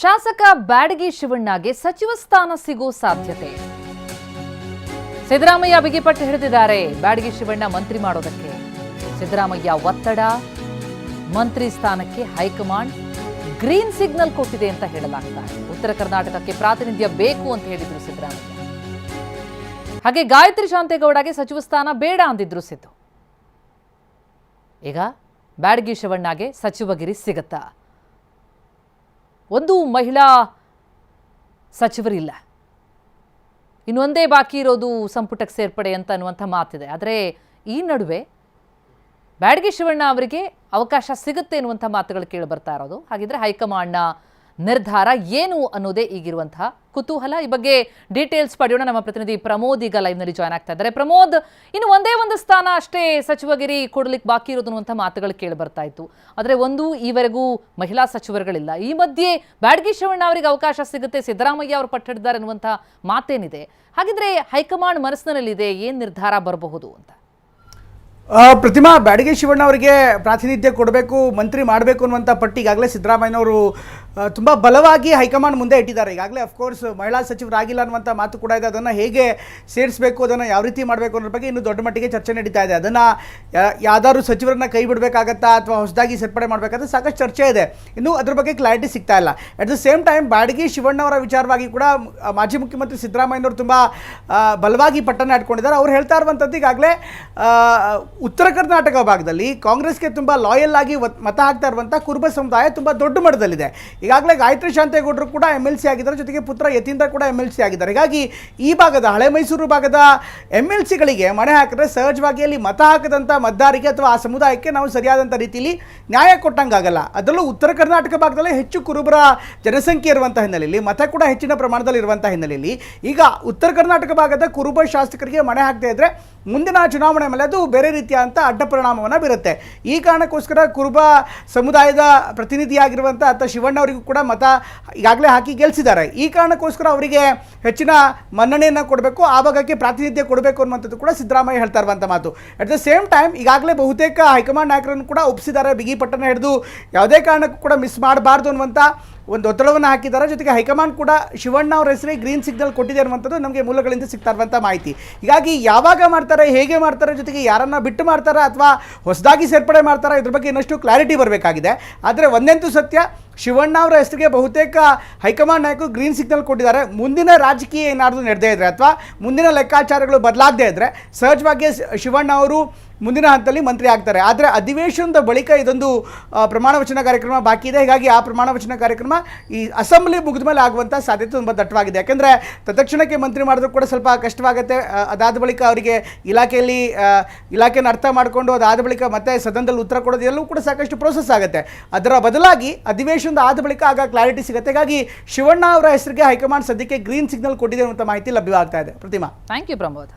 ಶಾಸಕ ಬ್ಯಾಡಗಿ ಶಿವಣ್ಣಗೆ ಸಚಿವ ಸ್ಥಾನ ಸಿಗೋ ಸಾಧ್ಯತೆ. ಸಿದ್ದರಾಮಯ್ಯ ಬಿಗಿಪಟ್ಟು ಹಿಡಿದಿದ್ದಾರೆ ಬ್ಯಾಡಗಿ ಶಿವಣ್ಣ ಮಂತ್ರಿ ಮಾಡೋದಕ್ಕೆ. ಸಿದ್ದರಾಮಯ್ಯ ಒತ್ತಡ, ಮಂತ್ರಿ ಸ್ಥಾನಕ್ಕೆ ಹೈಕಮಾಂಡ್ ಗ್ರೀನ್ ಸಿಗ್ನಲ್ ಕೊಟ್ಟಿದೆ ಅಂತ ಹೇಳಲಾಗ್ತಾ ಇದೆ. ಉತ್ತರ ಕರ್ನಾಟಕಕ್ಕೆ ಪ್ರಾತಿನಿಧ್ಯ ಬೇಕು ಅಂತ ಹೇಳಿದ್ರು ಸಿದ್ದರಾಮಯ್ಯ. ಹಾಗೆ ಗಾಯತ್ರಿ ಶಾಂತೇಗೌಡಗೆ ಸಚಿವ ಸ್ಥಾನ ಬೇಡ ಅಂದಿದ್ರು ಸಿದ್ದು. ಈಗ ಬ್ಯಾಡಗಿ ಶಿವಣ್ಣಗೆ ಸಚಿವಗಿರಿ ಸಿಗತ್ತಾ? ಒಂದು ಮಹಿಳಾ ಸಚಿವರಿಲ್ಲ, ಇನ್ನೊಂದೇ ಬಾಕಿ ಇರೋದು ಸಂಪುಟಕ್ಕೆ ಸೇರ್ಪಡೆ ಅಂತ ಅನ್ನುವಂಥ ಮಾತಿದೆ. ಆದರೆ ಈ ನಡುವೆ ಬ್ಯಾಡಗಿ ಶಿವಣ್ಣ ಅವರಿಗೆ ಅವಕಾಶ ಸಿಗುತ್ತೆ ಎನ್ನುವಂಥ ಮಾತುಗಳು ಕೇಳಿ ಬರ್ತಾ ಇರೋದು. ಹಾಗಿದ್ರೆ ಹೈಕಮಾಂಡ್ನ ನಿರ್ಧಾರ ಏನು ಅನ್ನೋದೇ ಈಗಿರುವಂತಹ ಕುತೂಹಲ. ಈ ಬಗ್ಗೆ ಡೀಟೇಲ್ಸ್ ಪಡೆಯೋಣ. ನಮ್ಮ ಪ್ರತಿನಿಧಿ ಪ್ರಮೋದ್ ಈಗ ಲೈವ್ನಲ್ಲಿ ಜಾಯ್ನ್ ಆಗ್ತಾ ಇದ್ದಾರೆ. ಪ್ರಮೋದ್, ಇನ್ನು ಒಂದೇ ಒಂದು ಸ್ಥಾನ ಅಷ್ಟೇ ಸಚಿವಗಿರಿ ಕೊಡಲಿಕ್ಕೆ ಬಾಕಿ ಇರೋದು ಅನ್ನುವಂಥ ಮಾತುಗಳು ಕೇಳಿ ಬರ್ತಾ ಇತ್ತು. ಆದರೆ ಈವರೆಗೂ ಮಹಿಳಾ ಸಚಿವರುಗಳಿಲ್ಲ. ಈ ಮಧ್ಯೆ ಬ್ಯಾಡಗಿ ಶಿವಣ್ಣ ಅವರಿಗೆ ಅವಕಾಶ ಸಿಗುತ್ತೆ, ಸಿದ್ದರಾಮಯ್ಯ ಅವರು ಪಟ್ಟಿದ್ದಾರೆ ಅನ್ನುವಂಥ ಮಾತೇನಿದೆ. ಹಾಗಿದ್ರೆ ಹೈಕಮಾಂಡ್ ಮನಸ್ಸಿನಲ್ಲಿದೆ, ಏನು ನಿರ್ಧಾರ ಬರಬಹುದು ಅಂತ? ಪ್ರತಿಮಾ, ಬ್ಯಾಡಗಿ ಶಿವಣ್ಣ ಅವರಿಗೆ ಪ್ರಾತಿನಿಧ್ಯ ಕೊಡಬೇಕು, ಮಂತ್ರಿ ಮಾಡಬೇಕು ಅನ್ನುವಂಥ ಪಟ್ಟಿ ಈಗಾಗಲೇ ಸಿದ್ದರಾಮಯ್ಯನವರು ತುಂಬ ಬಲವಾಗಿ ಹೈಕಮಾಂಡ್ ಮುಂದೆ ಇಟ್ಟಿದ್ದಾರೆ. ಈಗಾಗಲೇ ಅಫ್ಕೋರ್ಸ್ ಮಹಿಳಾ ಸಚಿವರಾಗಿಲ್ಲ ಅನ್ನುವಂಥ ಮಾತು ಕೂಡ ಇದೆ. ಅದನ್ನು ಹೇಗೆ ಸೇರಿಸಬೇಕು, ಅದನ್ನು ಯಾವ ರೀತಿ ಮಾಡಬೇಕು ಅನ್ನೋ ಬಗ್ಗೆ ಇನ್ನೂ ದೊಡ್ಡ ಮಟ್ಟಿಗೆ ಚರ್ಚೆ ನಡೀತಾ ಇದೆ. ಅದನ್ನು ಯಾವ್ದಾದ್ರು ಸಚಿವರನ್ನ ಕೈ ಬಿಡಬೇಕಾಗತ್ತಾ ಅಥವಾ ಹೊಸದಾಗಿ ಸೇರ್ಪಡೆ ಮಾಡಬೇಕಾದ್ರೆ ಸಾಕಷ್ಟು ಚರ್ಚೆ ಇದೆ. ಇನ್ನೂ ಅದ್ರ ಬಗ್ಗೆ ಕ್ಲಾರಿಟಿ ಸಿಗ್ತಾ ಇಲ್ಲ. At the same time Byadagi Shivanna ಅವರ ವಿಚಾರವಾಗಿ ಕೂಡ ಮಾಜಿ ಮುಖ್ಯಮಂತ್ರಿ ಸಿದ್ದರಾಮಯ್ಯನವರು ತುಂಬ ಬಲವಾಗಿ ಪಟ್ಟನ್ನು ಇಟ್ಕೊಂಡಿದ್ದಾರೆ. ಅವ್ರು ಹೇಳ್ತಾ ಇರುವಂಥದ್ದು ಈಗಾಗಲೇ ಉತ್ತರ ಕರ್ನಾಟಕ ಭಾಗದಲ್ಲಿ ಕಾಂಗ್ರೆಸ್ಗೆ ತುಂಬ ಲಾಯಲ್ ಆಗಿ ಮತ ಹಾಕ್ತಾ ಇರುವಂಥ ಕುರುಬ ಸಮುದಾಯ ತುಂಬ ದೊಡ್ಡ ಮಟ್ಟದಲ್ಲಿದೆ. ಈಗಾಗಲೇ ಗಾಯತ್ರಿ ಶಾಂತೇಗೌಡರು ಕೂಡ MLC ಆಗಿದ್ದಾರೆ, ಜೊತೆಗೆ ಪುತ್ರ ಯತೀಂದ್ರ ಕೂಡ MLC ಆಗಿದ್ದಾರೆ. ಹೀಗಾಗಿ ಈ ಭಾಗದ ಹಳೆ ಮೈಸೂರು ಭಾಗದ MLCಗಳಿಗೆ ಮಣೆ ಹಾಕಿದ್ರೆ ಸಹಜವಾಗಿ ಅಲ್ಲಿ ಮತ ಹಾಕದಂಥ ಮತದಾರರಿಗೆ ಅಥವಾ ಆ ಸಮುದಾಯಕ್ಕೆ ನಾವು ಸರಿಯಾದಂಥ ರೀತಿಯಲ್ಲಿ ನ್ಯಾಯ ಕೊಟ್ಟಂಗಾಗಲ್ಲ. ಅದರಲ್ಲೂ ಉತ್ತರ ಕರ್ನಾಟಕ ಭಾಗದಲ್ಲೇ ಹೆಚ್ಚು ಕುರುಬರ ಜನಸಂಖ್ಯೆ ಇರುವಂಥ ಹಿನ್ನೆಲೆಯಲ್ಲಿ, ಮತ ಕೂಡ ಹೆಚ್ಚಿನ ಪ್ರಮಾಣದಲ್ಲಿ ಇರುವಂಥ ಹಿನ್ನೆಲೆಯಲ್ಲಿ ಈಗ ಉತ್ತರ ಕರ್ನಾಟಕ ಭಾಗದ ಕುರುಬ ಶಾಸಕರಿಗೆ ಮಣೆ ಹಾಕ್ತಾ ಇದ್ರೆ ಮುಂದಿನ ಚುನಾವಣೆ ಮೇಲೆ ಅದು ಬೇರೆ ರೀತಿಯಾದಂಥ ಅಡ್ಡ ಪರಿಣಾಮವನ್ನು ಬೀರುತ್ತೆ. ಈ ಕಾರಣಕ್ಕೋಸ್ಕರ ಕುರುಬ ಸಮುದಾಯದ ಪ್ರತಿನಿಧಿಯಾಗಿರುವಂಥ ಅಥವಾ ಶಿವಣ್ಣ ಅವರಿಗೂ ಕೂಡ ಮತ ಈಗಾಗಲೇ ಹಾಕಿ ಗೆಲ್ಲಿಸಿದ್ದಾರೆ. ಈ ಕಾರಣಕ್ಕೋಸ್ಕರ ಅವರಿಗೆ ಹೆಚ್ಚಿನ ಮನ್ನಣೆಯನ್ನು ಕೊಡಬೇಕು, ಆ ಭಾಗಕ್ಕೆ ಪ್ರಾತಿನಿಧ್ಯ ಕೊಡಬೇಕು ಅನ್ನುವಂಥದ್ದು ಕೂಡ ಸಿದ್ದರಾಮಯ್ಯ ಹೇಳ್ತಾ ಇರುವಂಥ ಮಾತು. ಅಟ್ ದ ಸೇಮ್ ಟೈಮ್ ಈಗಾಗಲೇ ಬಹುತೇಕ ಹೈಕಮಾಂಡ್ ನಾಯಕರನ್ನು ಕೂಡ ಒಪ್ಪಿಸಿದ್ದಾರೆ. ಬಿಗಿ ಪಟ್ಟನ್ನು ಹಿಡಿದು ಯಾವುದೇ ಕಾರಣಕ್ಕೂ ಕೂಡ ಮಿಸ್ ಮಾಡಬಾರ್ದು ಅನ್ನುವಂಥ ಒಂದು ಒತ್ತಡವನ್ನು ಹಾಕಿದ್ದಾರೆ. ಜೊತೆಗೆ ಹೈಕಮಾಂಡ್ ಕೂಡ ಶಿವಣ್ಣ ಅವರ ಹೆಸರಿಗೆ ಗ್ರೀನ್ ಸಿಗ್ನಲ್ ಕೊಟ್ಟಿದೆ ಅನ್ನುವಂಥದ್ದು ನಮಗೆ ಮೂಲಗಳಿಂದ ಸಿಗ್ತಾ ಇರುವಂಥ ಮಾಹಿತಿ. ಹೀಗಾಗಿ ಯಾವಾಗ ಮಾಡ್ತಾರೆ, ಹೇಗೆ ಮಾಡ್ತಾರೆ, ಜೊತೆಗೆ ಯಾರನ್ನ ಬಿಟ್ಟು ಮಾಡ್ತಾರೆ ಅಥವಾ ಹೊಸದಾಗಿ ಸೇರ್ಪಡೆ ಮಾಡ್ತಾರೆ, ಇದ್ರ ಬಗ್ಗೆ ಇನ್ನಷ್ಟು ಕ್ಲಾರಿಟಿ ಬರಬೇಕಾಗಿದೆ. ಆದರೆ ಒಂದಂತೂ ಸತ್ಯ, ಶಿವಣ್ಣ ಅವರ ಹೆಸರಿಗೆ ಬಹುತೇಕ ಹೈಕಮಾಂಡ್ ನಾಯಕರು ಗ್ರೀನ್ ಸಿಗ್ನಲ್ ಕೊಟ್ಟಿದ್ದಾರೆ. ಮುಂದಿನ ರಾಜಕೀಯ ಏನಾದರೂ ನಡೆದೇ ಇದ್ದರೆ ಅಥವಾ ಮುಂದಿನ ಲೆಕ್ಕಾಚಾರಗಳು ಬದಲಾಗದೇ ಇದ್ದರೆ ಸಹಜವಾಗಿ ಶಿವಣ್ಣ ಅವರು ಮುಂದಿನ ಹಂತದಲ್ಲಿ ಮಂತ್ರಿ ಆಗ್ತಾರೆ. ಆದರೆ ಅಧಿವೇಶನದ ಬಳಿಕ ಇದೊಂದು ಪ್ರಮಾಣ ವಚನ ಕಾರ್ಯಕ್ರಮ ಬಾಕಿ ಇದೆ. ಹೀಗಾಗಿ ಆ ಪ್ರಮಾಣ ವಚನ ಕಾರ್ಯಕ್ರಮ ಈ ಅಸೆಂಬ್ಲಿ ಮುಗಿದ ಮೇಲೆ ಆಗುವಂಥ ಸಾಧ್ಯತೆ ತುಂಬ ದಟ್ಟವಾಗಿದೆ. ಯಾಕೆಂದರೆ ತತ್ಕ್ಷಣಕ್ಕೆ ಮಂತ್ರಿ ಮಾಡಿದ್ರು ಕೂಡ ಸ್ವಲ್ಪ ಕಷ್ಟವಾಗುತ್ತೆ. ಅದಾದ ಬಳಿಕ ಅವರಿಗೆ ಇಲಾಖೆಯನ್ನು ಅರ್ಥ ಮಾಡಿಕೊಂಡು ಅದಾದ ಬಳಿಕ ಮತ್ತೆ ಸದನದಲ್ಲಿ ಉತ್ತರ ಕೊಡೋದು ಎಲ್ಲವೂ ಕೂಡ ಸಾಕಷ್ಟು ಪ್ರೋಸೆಸ್ ಆಗುತ್ತೆ. ಅದರ ಬದಲಾಗಿ ಅಧಿವೇಶನದ ಆದ ಬಳಿಕ ಆಗ ಕ್ಲಾರಿಟಿ ಸಿಗುತ್ತೆ. ಹೀಗಾಗಿ ಶಿವಣ್ಣ ಅವರ ಹೆಸರಿಗೆ ಹೈಕಮಾಂಡ್ ಸದ್ಯಕ್ಕೆ ಗ್ರೀನ್ ಸಿಗ್ನಲ್ ಕೊಟ್ಟಿದೆ ಅನ್ನುವಂಥ ಮಾಹಿತಿ ಲಭ್ಯವಾಗ್ತಾ ಇದೆ. ಪ್ರತಿಮಾ, ಥ್ಯಾಂಕ್ ಯು ಪ್ರಮೋದ್.